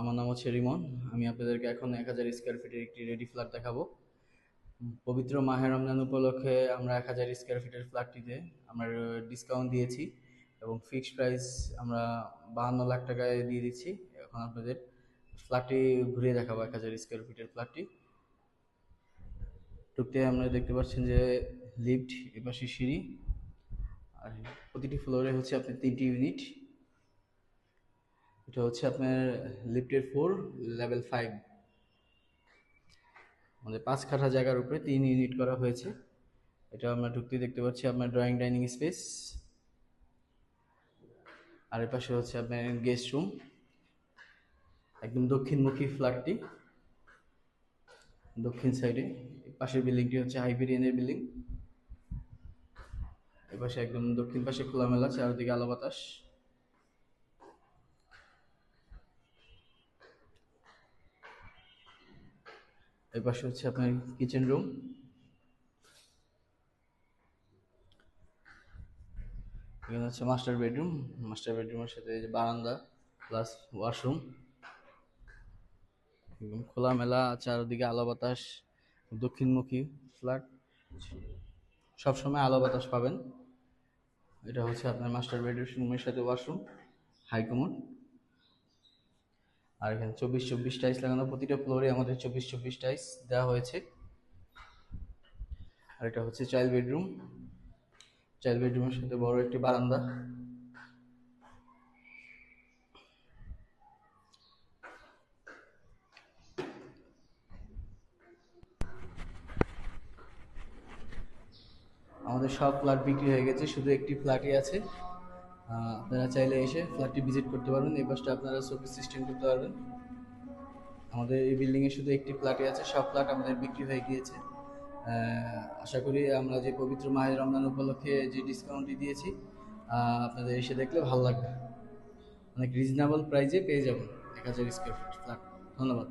আমার নাম হচ্ছে রিমন। আমি আপনাদেরকে এখন 1000 স্কোয়ার ফিটের একটি রেডি ফ্ল্যাট দেখাবো। পবিত্র মাহে রমজান উপলক্ষে আমরা 1000 স্কোয়ার ফিটের ফ্ল্যাটটিতে আমরা ডিসকাউন্ট দিয়েছি এবং ফিক্সড প্রাইস আমরা 52 লাখ টাকায় দিয়ে দিচ্ছি। এখন আপনাদের ফ্ল্যাটটি ঘুরিয়ে দেখাবো। 1000 স্কোয়ার ফিটের ফ্ল্যাটটি ঢুকতে আমরা দেখতে পাচ্ছেন যে লিফট, এপাশে সিঁড়ি, আর প্রতিটি ফ্লোরে হচ্ছে আপনার 3টি ইউনিট। এটা হচ্ছে আপনার লিফটের 4, লেভেল 5। আমাদের 5 কাঠা জায়গার উপরে 3 ইউনিট করা হয়েছে। এটা আমরা ঢুকতে দেখতে পাচ্ছি আপনার ড্রয়িং ডাইনিং স্পেস, আর এর পাশে হচ্ছে আপনার গেস্ট রুম। একদম দক্ষিণমুখী ফ্ল্যাটটি, দক্ষিণ সাইডে। পাশের বিল্ডিংটি হচ্ছে হাইপেরিয়নের বিল্ডিং। এ পাশে একদম দক্ষিণ পাশে খোলামেলা, চারদিকে আলো বাতাস। এই পাশে হচ্ছে আপনার কিচেন রুম। এখানে হচ্ছে মাস্টার বেডরুম। মাস্টার বেডরুমের সাথে বারান্দা প্লাস ওয়াশরুম। একদম খোলামেলা, চারদিকে আলো বাতাস, দক্ষিণমুখী ফ্ল্যাট, সবসময় আলো বাতাস পাবেন। এটা হচ্ছে আপনার মাস্টার বেডরুমের সাথে ওয়াশরুম, হাই কমোড। আর এখানে 24-24 টাইলস লাগানো, প্রতিটা ফ্লোরে আমাদের 24-24 টাইলস দেওয়া হয়েছে। আর এটা হচ্ছে চাইল্ড বেডরুম। চাইল্ড বেডরুমের সাথে বড় একটি বারান্দা। আমাদের সব ফ্ল্যাট বিক্রি হয়ে গেছে, শুধু একটি ফ্ল্যাটই আছে। আপনারা চাইলে এসে ফ্ল্যাটটি ভিজিট করতে পারবেন। এই পাশটা আপনারা শোপিস সিস্টেম করতে পারবেন। আমাদের এই বিল্ডিংয়ে শুধু একটি ফ্ল্যাটই আছে, সব ফ্ল্যাট আমাদের বিক্রি হয়ে গিয়েছে। আশা করি আমরা যে পবিত্র মাহে রমজান উপলক্ষে যে ডিসকাউন্টটি দিয়েছি, আপনাদের এসে দেখলে ভালো লাগবে। অনেক রিজনেবল প্রাইজে পেয়ে যাবেন 1000 স্কোয়ার ফিট ফ্ল্যাট। ধন্যবাদ।